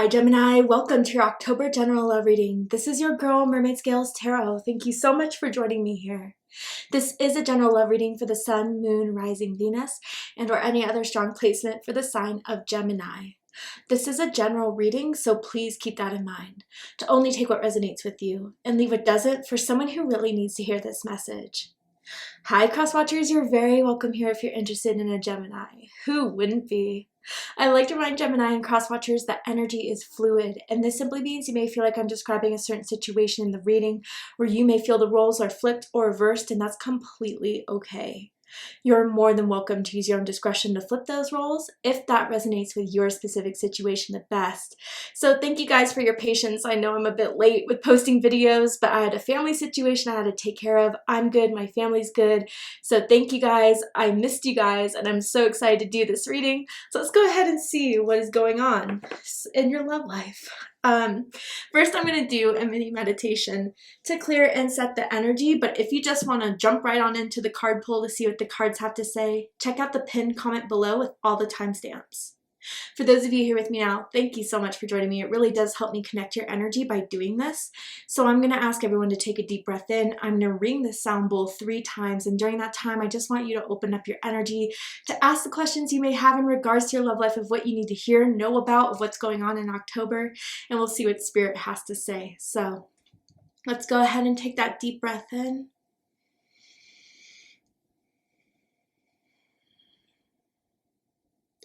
Hi Gemini, welcome to your October general love reading. This is your girl Mermaid Scales Tarot. Thank you so much for joining me here. This is a general love reading for the Sun, Moon, Rising Venus, and or any other strong placement for the sign of Gemini. This is a general reading, so please keep that in mind, to only take what resonates with you and leave what doesn't for someone who really needs to hear this message. Hi Crosswatchers, you're very welcome here if you're interested in a Gemini. Who wouldn't be? I like to remind Gemini and Crosswatchers that energy is fluid, and this simply means you may feel like I'm describing a certain situation in the reading, or you may feel the roles are flipped or reversed, and that's completely okay. You're more than welcome to use your own discretion to flip those roles if that resonates with your specific situation the best. So thank you guys for your patience. I know I'm a bit late with posting videos, but I had a family situation I had to take care of. I'm good, my family's good. So thank you guys. I missed you guys, and I'm so excited to do this reading. So let's go ahead and see what is going on in your love life. First, I'm going to do a mini meditation to clear and set the energy, but if you just want to jump right on into the card pull to see what the cards have to say, check out the pinned comment below with all the timestamps. For those of you here with me now, thank you so much for joining me. It really does help me connect your energy by doing this. So I'm going to ask everyone to take a deep breath in. I'm going to ring the sound bowl 3 times, and during that time, I just want you to open up your energy to ask the questions you may have in regards to your love life, of what you need to hear, know about, of what's going on in October, and we'll see what Spirit has to say. So let's go ahead and take that deep breath in.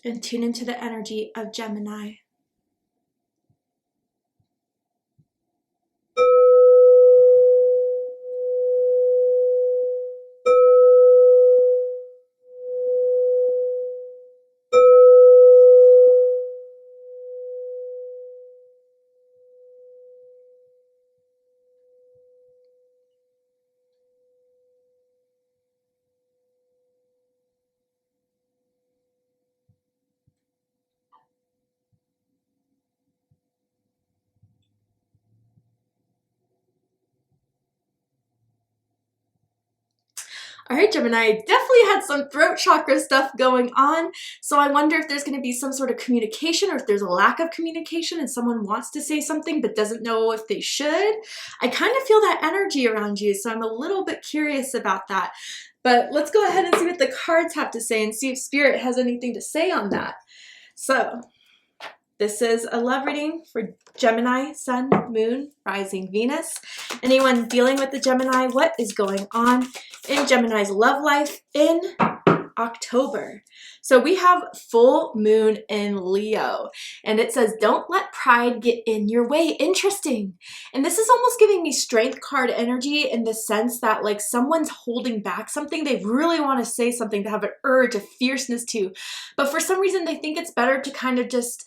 And tune into the energy of Gemini. All right, Gemini, definitely had some throat chakra stuff going on. So I wonder if there's going to be some sort of communication, or if there's a lack of communication and someone wants to say something but doesn't know if they should. I kind of feel that energy around you, so I'm a little bit curious about that. But let's go ahead and see what the cards have to say and see if Spirit has anything to say on that. So this is a love reading for Gemini, Sun, Moon, Rising Venus. Anyone dealing with the Gemini, what is going on in Gemini's love life in October? So we have full moon in Leo, and it says, don't let pride get in your way. Interesting. And this is almost giving me strength card energy, in the sense that like someone's holding back something. They really want to say something, to have an urge, a fierceness to, but for some reason they think it's better to kind of just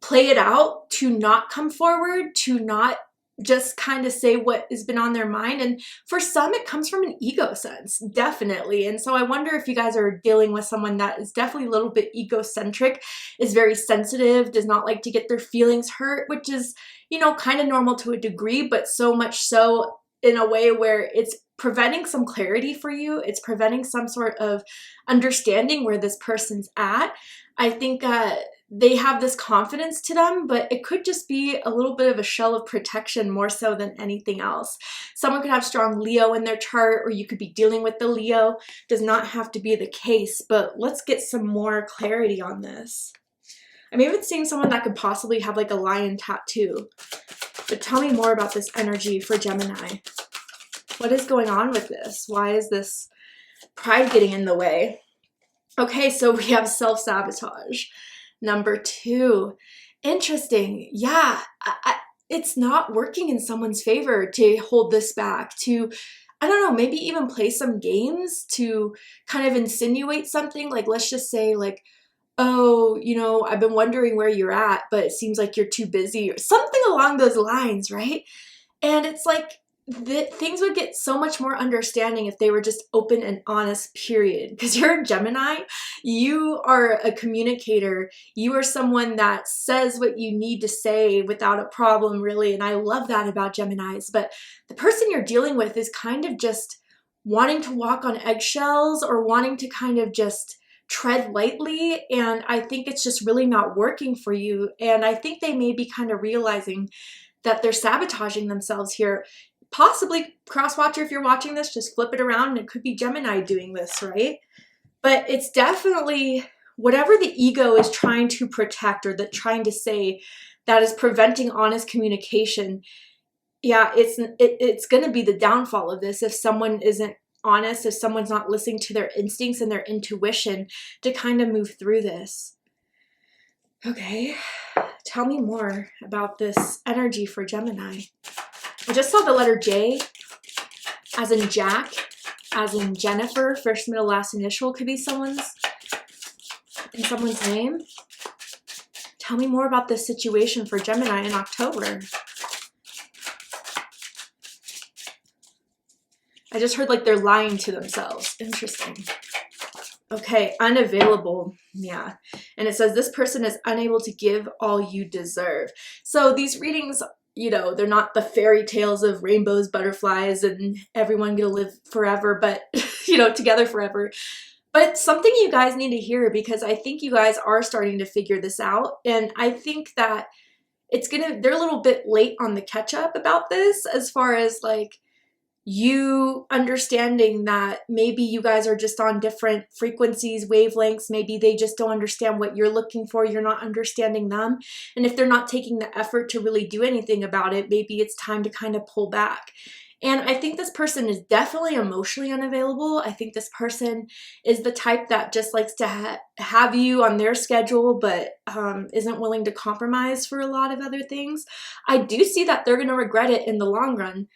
play it out, to not come forward, to not just kind of say what has been on their mind. And for some, it comes from an ego sense, definitely. And so I wonder if you guys are dealing with someone that is definitely a little bit egocentric, is very sensitive, does not like to get their feelings hurt, which is, you know, kind of normal to a degree, but so much so in a way where it's preventing some clarity for you. It's preventing some sort of understanding where this person's at. I think they have this confidence to them, but it could just be a little bit of a shell of protection more so than anything else. Someone could have strong Leo in their chart, or you could be dealing with the Leo. Does not have to be the case, but let's get some more clarity on this. I'm even seeing someone that could possibly have like a lion tattoo. But tell me more about this energy for Gemini. What is going on with this? Why is this pride getting in the way? Okay, so we have self-sabotage. Number 2. Interesting. Yeah, it's not working in someone's favor to hold this back, to, I don't know, maybe even play some games to kind of insinuate something. Like, let's just say like, oh, you know, I've been wondering where you're at, but it seems like you're too busy, or something along those lines, right? And it's like, things would get so much more understanding if they were just open and honest, period. Because you're a Gemini, you are a communicator, you are someone that says what you need to say without a problem, really, and I love that about Geminis. But the person you're dealing with is kind of just wanting to walk on eggshells, or wanting to kind of just tread lightly, and I think it's just really not working for you. And I think they may be kind of realizing that they're sabotaging themselves here. Possibly, cross-watcher, if you're watching this, just flip it around and it could be Gemini doing this, right? But it's definitely whatever the ego is trying to protect or that trying to say that is preventing honest communication. Yeah, it's going to be the downfall of this if someone isn't honest, if someone's not listening to their instincts and their intuition to kind of move through this. Okay, tell me more about this energy for Gemini. I just saw the letter J, as in Jack, as in Jennifer, first, middle, last initial could be someone's name. Tell me more about this situation for Gemini in October. I just heard like they're lying to themselves. Interesting. Okay, unavailable. Yeah. And it says this person is unable to give all you deserve. So these readings, you know, they're not the fairy tales of rainbows, butterflies, and everyone gonna live forever, but, you know, together forever. But it's something you guys need to hear, because I think you guys are starting to figure this out. And I think that they're a little bit late on the catch up about this, as far as like, you understanding that maybe you guys are just on different frequencies, wavelengths. Maybe they just don't understand what you're looking for. You're not understanding them. And if they're not taking the effort to really do anything about it, maybe it's time to kind of pull back. And I think this person is definitely emotionally unavailable. I think this person is the type that just likes to have you on their schedule, but isn't willing to compromise for a lot of other things. I do see that they're going to regret it in the long run.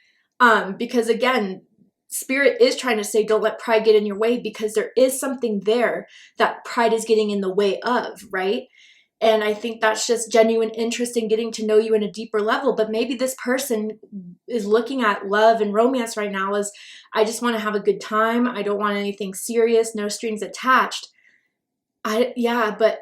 Because again, Spirit is trying to say, don't let pride get in your way, because there is something there that pride is getting in the way of, right? And I think that's just genuine interest in getting to know you in a deeper level. But maybe this person is looking at love and romance right now as, I just want to have a good time. I don't want anything serious, no strings attached. But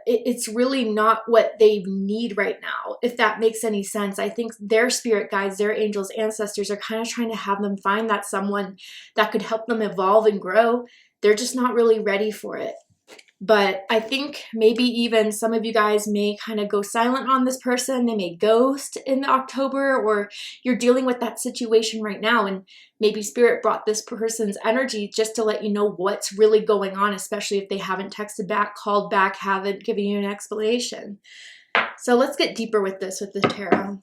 it's really not what they need right now, if that makes any sense. I think their spirit guides, their angels, ancestors are kind of trying to have them find that someone that could help them evolve and grow. They're just not really ready for it. But I think maybe even some of you guys may kind of go silent on this person. They may ghost in October, or you're dealing with that situation right now. And maybe Spirit brought this person's energy just to let you know what's really going on, especially if they haven't texted back, called back, haven't given you an explanation. So let's get deeper with this with the tarot.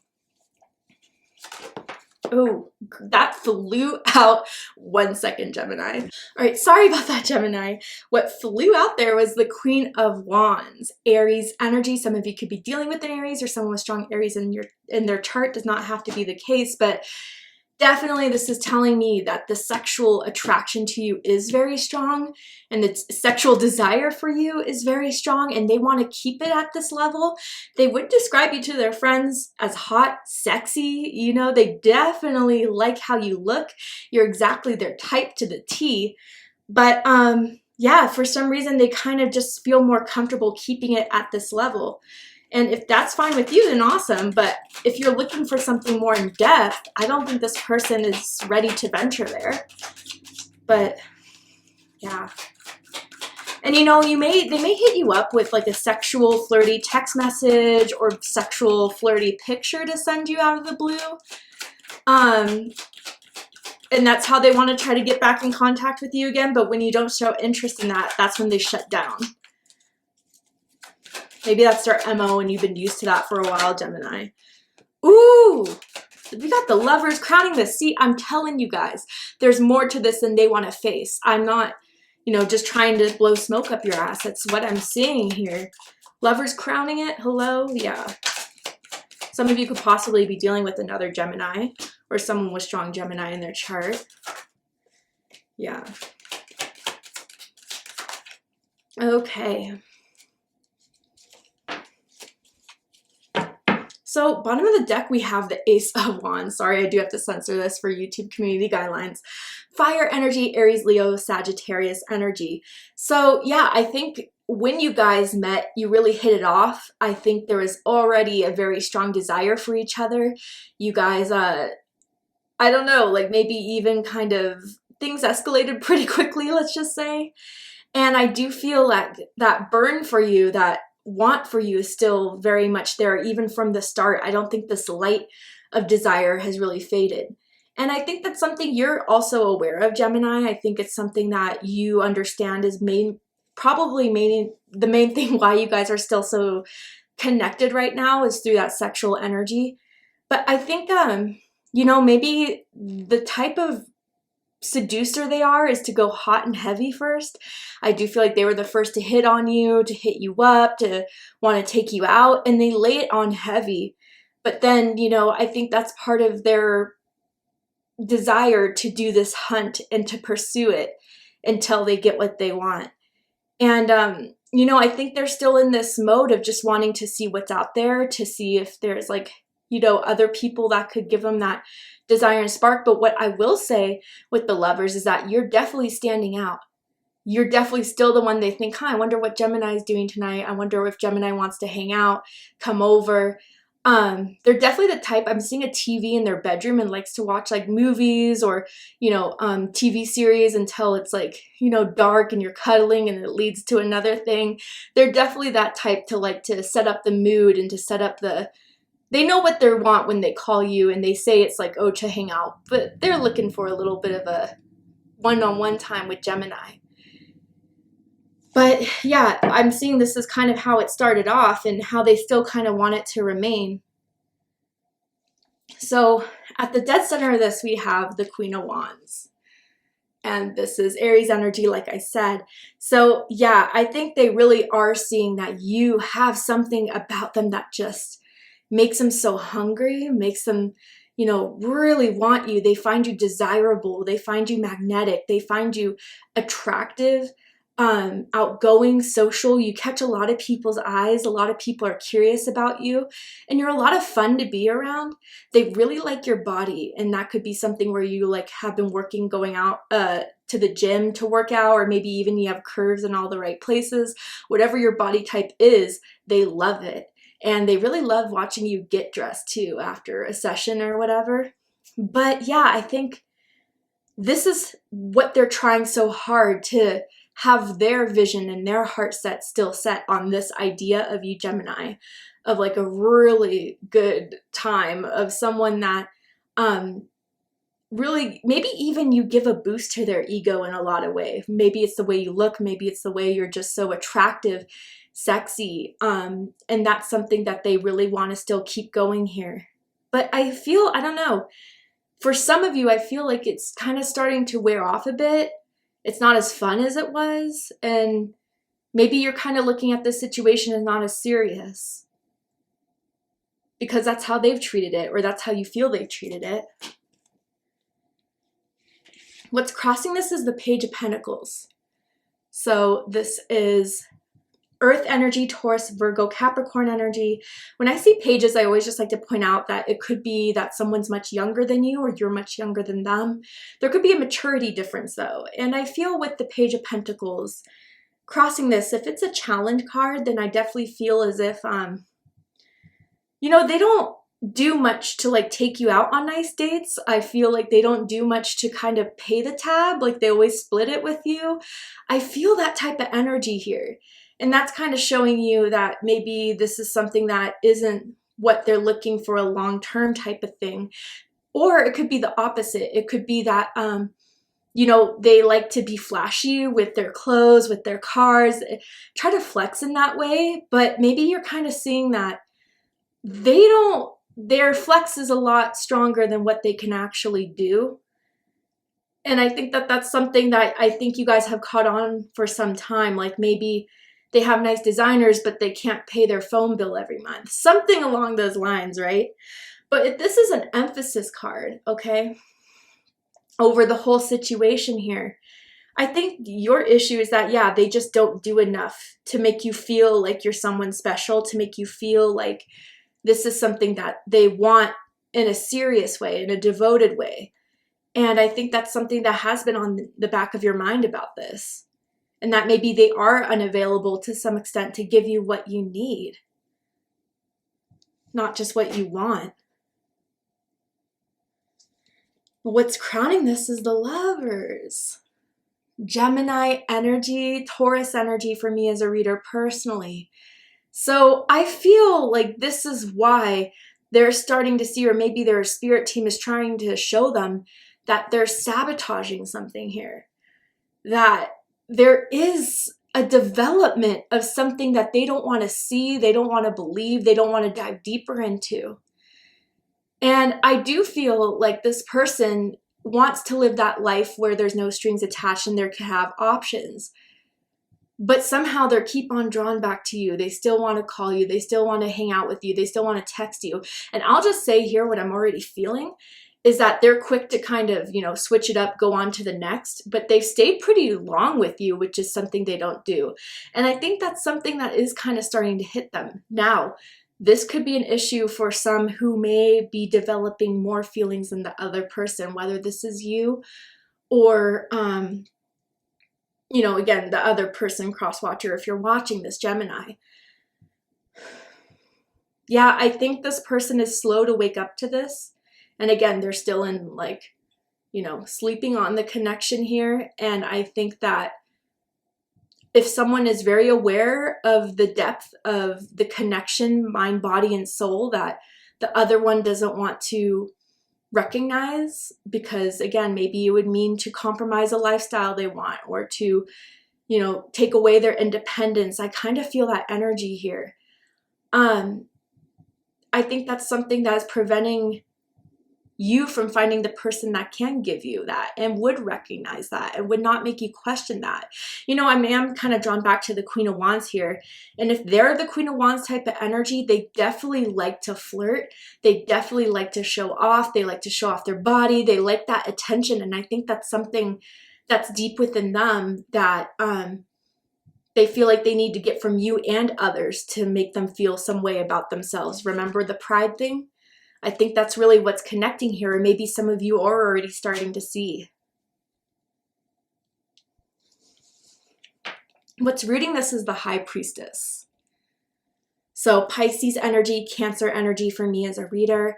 Oh, that flew out. 1 second, Gemini. All right, sorry about that, Gemini. What flew out there was the Queen of Wands, Aries energy. Some of you could be dealing with an Aries, or someone with strong Aries in their chart. Does not have to be the case, but definitely this is telling me that the sexual attraction to you is very strong, and the sexual desire for you is very strong, and they want to keep it at this level. They would describe you to their friends as hot, sexy. You know, they definitely like how you look. You're exactly their type to the T. But yeah, for some reason they kind of just feel more comfortable keeping it at this level. And if that's fine with you, then awesome. But if you're looking for something more in depth, I don't think this person is ready to venture there. But yeah. And you know, they may hit you up with like a sexual flirty text message or sexual flirty picture to send you out of the blue. And that's how they want to try to get back in contact with you again. But when you don't show interest in that, that's when they shut down. Maybe that's their MO and you've been used to that for a while, Gemini. Ooh, we got the Lovers crowning this. See, I'm telling you guys, there's more to this than they want to face. I'm not, you know, just trying to blow smoke up your ass. That's what I'm seeing here. Lovers crowning it. Hello? Yeah. Some of you could possibly be dealing with another Gemini, or someone with strong Gemini in their chart. Yeah. Okay. So bottom of the deck, we have the Ace of Wands. Sorry, I do have to censor this for YouTube community guidelines. Fire energy, Aries, Leo, Sagittarius energy. So yeah, I think when you guys met, you really hit it off. I think there was already a very strong desire for each other. You guys, I don't know, like maybe even kind of things escalated pretty quickly, let's just say. And I do feel like that burn for you, that want for you is still very much there, even from the start. I don't think this light of desire has really faded. And I think that's something you're also aware of, Gemini. I think it's something that you understand is probably the main thing why you guys are still so connected right now is through that sexual energy. But I think, maybe the type of seducer they are is to go hot and heavy first. I do feel like they were the first to hit on you, to hit you up, to want to take you out, and they lay it on heavy. But then, I think that's part of their desire to do this hunt and to pursue it until they get what they want. And, I think they're still in this mode of just wanting to see what's out there, to see if there's like, other people that could give them that desire and spark. But what I will say with the Lovers is that you're definitely standing out. You're definitely still the one they think, I wonder what Gemini is doing tonight. I wonder if Gemini wants to hang out, come over. They're definitely the type, I'm seeing a TV in their bedroom and likes to watch like movies or, TV series until it's like, dark and you're cuddling and it leads to another thing. They're definitely that type to like to set up the mood and to set up they know what they want when they call you and they say it's like, oh, to hang out, but they're looking for a little bit of a one-on-one time with Gemini. But yeah, I'm seeing this is kind of how it started off and how they still kind of want it to remain. So at the dead center of this, we have the Queen of Wands. And this is Aries energy, like I said. So yeah, I think they really are seeing that you have something about them that just makes them so hungry, makes them, really want you. They find you desirable. They find you magnetic. They find you attractive, outgoing, social. You catch a lot of people's eyes. A lot of people are curious about you and you're a lot of fun to be around. They really like your body. And that could be something where you like have been going out, to the gym to work out, or maybe even you have curves in all the right places. Whatever your body type is, they love it. And they really love watching you get dressed too after a session or whatever. But yeah, I think this is what they're trying so hard to have their vision and their heart still set on this idea of you, Gemini, of like a really good time, of someone that really, maybe even you give a boost to their ego in a lot of ways. Maybe it's the way you look, maybe it's the way you're just so attractive, sexy, and that's something that they really want to still keep going here. But I don't know, for some of you, I feel like it's kind of starting to wear off a bit. It's not as fun as it was, and maybe you're kind of looking at this situation as not as serious because that's how they've treated it, or that's how you feel they've treated it. What's crossing this is the Page of Pentacles. So this is Earth energy, Taurus, Virgo, Capricorn energy. When I see pages, I always just like to point out that it could be that someone's much younger than you or you're much younger than them. There could be a maturity difference though. And I feel with the Page of Pentacles crossing this, if it's a challenge card, then I definitely feel as if, they don't do much to like take you out on nice dates. I feel like they don't do much to kind of pay the tab. Like they always split it with you. I feel that type of energy here. And that's kind of showing you that maybe this is something that isn't what they're looking for, a long-term type of thing. Or it could be the opposite. It could be that, they like to be flashy with their clothes, with their cars, try to flex in that way. But maybe you're kind of seeing that their flex is a lot stronger than what they can actually do. And I think that that's something that I think you guys have caught on for some time. Like maybe they have nice designers, but they can't pay their phone bill every month. Something along those lines, right? But if this is an emphasis card, okay, over the whole situation here, I think your issue is that, yeah, they just don't do enough to make you feel like you're someone special, to make you feel like this is something that they want in a serious way, in a devoted way. And I think that's something that has been on the back of your mind about this. And that maybe they are unavailable to some extent to give you what you need, not just what you want. But what's crowning this is the Lovers. Gemini energy, Taurus energy for me as a reader personally. So I feel like this is why they're starting to see, or maybe their spirit team is trying to show them that they're sabotaging something here. That there is a development of something that they don't want to see, they don't want to believe, they don't want to dive deeper into. And I do feel like this person wants to live that life where there's no strings attached and they can have options. But somehow they keep on drawn back to you. They still want to call you. They still want to hang out with you. They still want to text you. And I'll just say here what I'm already feeling is that they're quick to kind of, switch it up, go on to the next, but they've stayed pretty long with you, which is something they don't do. And I think that's something that is kind of starting to hit them. Now, this could be an issue for some who may be developing more feelings than the other person, whether this is you or, again, the other person, cross-watcher, if you're watching this, Gemini. Yeah, I think this person is slow to wake up to this. And again, they're still in sleeping on the connection here. And I think that if someone is very aware of the depth of the connection, mind, body, and soul, that the other one doesn't want to recognize, because again, maybe it would mean to compromise a lifestyle they want, or to, take away their independence. I kind of feel that energy here. I think that's something that is preventing you from finding the person that can give you that and would recognize that and would not make you question that. I am kind of drawn back to the Queen of Wands here. And if they're the Queen of Wands type of energy, they definitely like to flirt. They definitely like to show off. They like to show off their body. They like that attention. And I think that's something that's deep within them that they feel like they need to get from you and others to make them feel some way about themselves. Remember the pride thing? I think that's really what's connecting here, and maybe some of you are already starting to see. What's rooting this is the High Priestess. So Pisces energy, Cancer energy for me as a reader.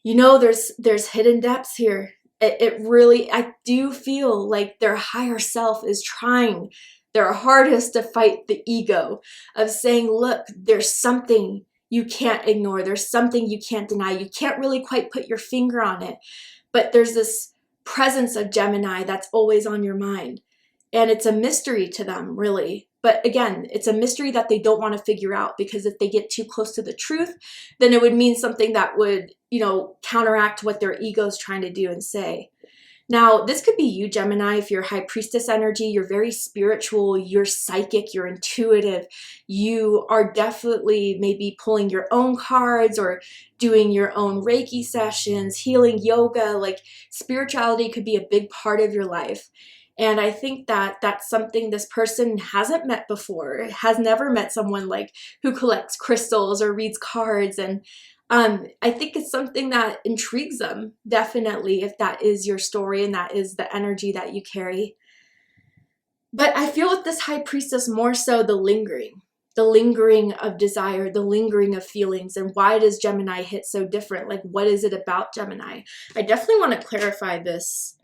There's hidden depths here. It really, I do feel like their higher self is trying their hardest to fight the ego of saying, look, there's something you can't ignore. There's something you can't deny. You can't really quite put your finger on it, but there's this presence of Gemini that's always on your mind. And it's a mystery to them, really. But again, it's a mystery that they don't want to figure out, because if they get too close to the truth, then it would mean something that would, counteract what their ego is trying to do and say. Now, this could be you, Gemini, if you're High Priestess energy, you're very spiritual, you're psychic, you're intuitive, you are definitely maybe pulling your own cards or doing your own Reiki sessions, healing yoga, like spirituality could be a big part of your life. And I think that that's something this person hasn't met before, has never met someone like who collects crystals or reads cards. And I think it's something that intrigues them, definitely, if that is your story and that is the energy that you carry. But I feel with this High Priestess more so the lingering of desire, the lingering of feelings. And why does Gemini hit so different? Like, what is it about Gemini? I definitely want to clarify this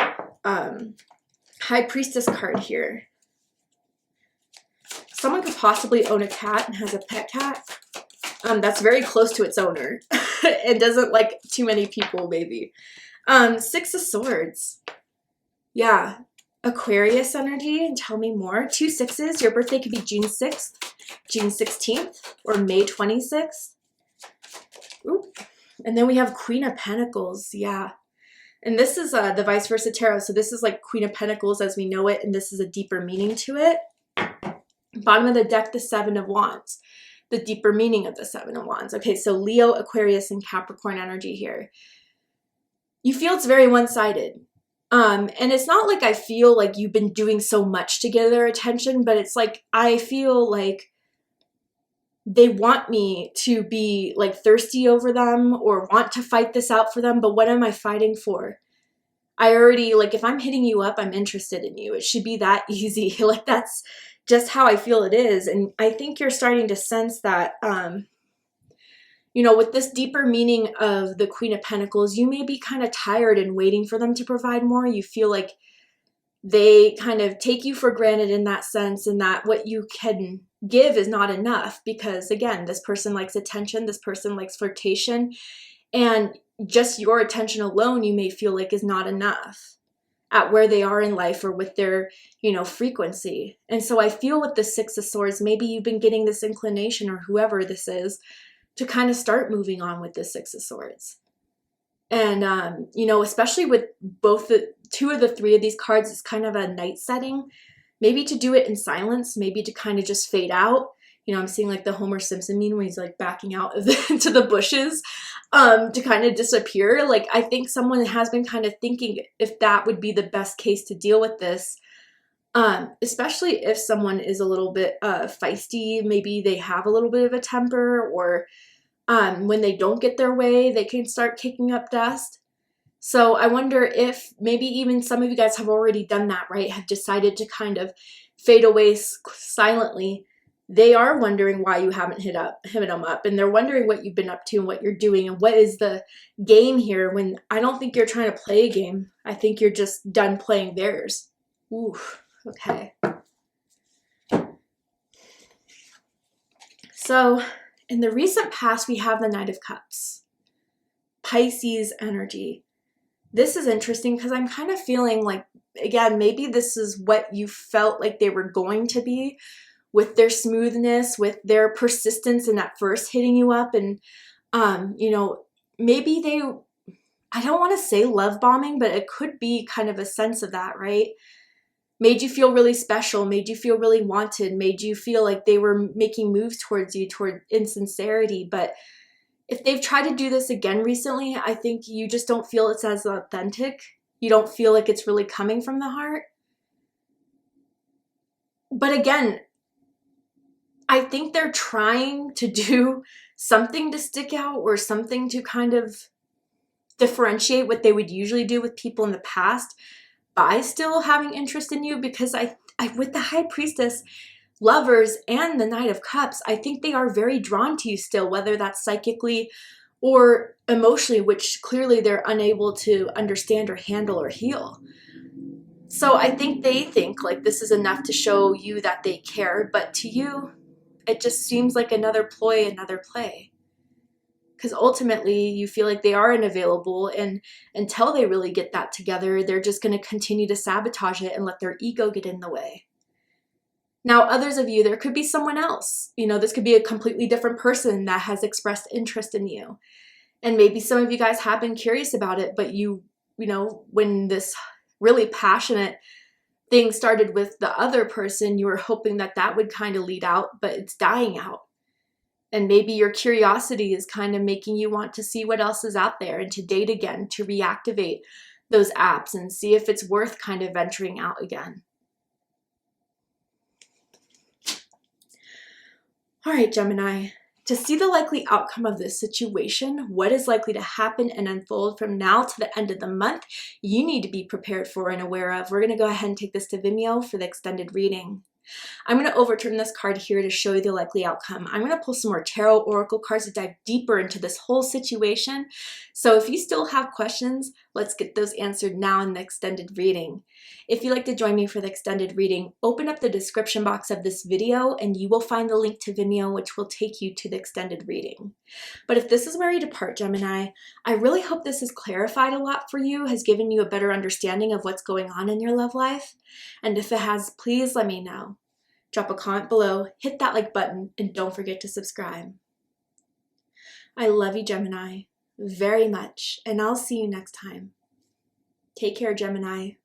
High Priestess card here. Someone could possibly own a cat and has a pet cat. That's very close to its owner. It doesn't like too many people, maybe. Six of Swords. Yeah. Aquarius energy, and tell me more. 2 6s. Your birthday could be June 6th, June 16th, or May 26th. Ooh. And then we have Queen of Pentacles. Yeah. And this is the vice versa tarot. So this is like Queen of Pentacles as we know it, and this is a deeper meaning to it. Bottom of the deck, the Seven of Wands. The deeper meaning of the Seven of Wands. Okay, so Leo, Aquarius, and Capricorn energy here. You feel it's very one-sided. And it's not like I feel like you've been doing so much to get their attention, but it's like I feel like they want me to be like thirsty over them or want to fight this out for them, but what am I fighting for? I already, like, if I'm hitting you up, I'm interested in you. It should be that easy. Like, that's just how I feel it is. And I think you're starting to sense that, with this deeper meaning of the Queen of Pentacles, you may be kind of tired and waiting for them to provide more. You feel like they kind of take you for granted in that sense, and that what you can give is not enough because, again, this person likes attention, this person likes flirtation, and just your attention alone you may feel like is not enough at where they are in life or with their, frequency. And so I feel with the Six of Swords, maybe you've been getting this inclination, or whoever this is, to kind of start moving on with the Six of Swords. And, especially with both the two of the three of these cards, it's kind of a night setting. Maybe to do it in silence, maybe to kind of just fade out. I'm seeing like the Homer Simpson meme when he's like backing out into the bushes to kind of disappear. Like, I think someone has been kind of thinking if that would be the best case to deal with this, especially if someone is a little bit feisty. Maybe they have a little bit of a temper, or when they don't get their way, they can start kicking up dust. So I wonder if maybe even some of you guys have already done that, right? Have decided to kind of fade away silently. They are wondering why you haven't hit them up, and they're wondering what you've been up to and what you're doing and what is the game here, when I don't think you're trying to play a game. I think you're just done playing theirs. Ooh, okay. So in the recent past, we have the Knight of Cups, Pisces energy. This is interesting because I'm kind of feeling like, again, maybe this is what you felt like they were going to be, with their smoothness, with their persistence in at first hitting you up. And, maybe they, I don't want to say love bombing, but it could be kind of a sense of that, right? Made you feel really special, made you feel really wanted, made you feel like they were making moves towards you, toward insincerity. But if they've tried to do this again recently, I think you just don't feel it's as authentic. You don't feel like it's really coming from the heart. But again, I think they're trying to do something to stick out, or something to kind of differentiate what they would usually do with people in the past by still having interest in you. Because I with the High Priestess, Lovers, and the Knight of Cups, I think they are very drawn to you still, whether that's psychically or emotionally, which clearly they're unable to understand or handle or heal. So I think they think like this is enough to show you that they care, but to you, it just seems like another ploy, another play. Because ultimately, you feel like they are unavailable, and until they really get that together, they're just going to continue to sabotage it and let their ego get in the way. Now, others of you, there could be someone else. This could be a completely different person that has expressed interest in you. And maybe some of you guys have been curious about it, but when this really passionate thing started with the other person, you were hoping that that would kind of lead out, but it's dying out. And maybe your curiosity is kind of making you want to see what else is out there and to date again, to reactivate those apps and see if it's worth kind of venturing out again. All right, Gemini, to see the likely outcome of this situation, what is likely to happen and unfold from now to the end of the month, you need to be prepared for and aware of. We're going to go ahead and take this to Vimeo for the extended reading. I'm going to overturn this card here to show you the likely outcome. I'm going to pull some more tarot oracle cards to dive deeper into this whole situation. So if you still have questions, let's get those answered now in the extended reading. If you'd like to join me for the extended reading, open up the description box of this video and you will find the link to Vimeo, which will take you to the extended reading. But if this is where you depart, Gemini, I really hope this has clarified a lot for you, has given you a better understanding of what's going on in your love life. And if it has, please let me know. Drop a comment below, hit that like button, and don't forget to subscribe. I love you, Gemini, very much, and I'll see you next time. Take care, Gemini.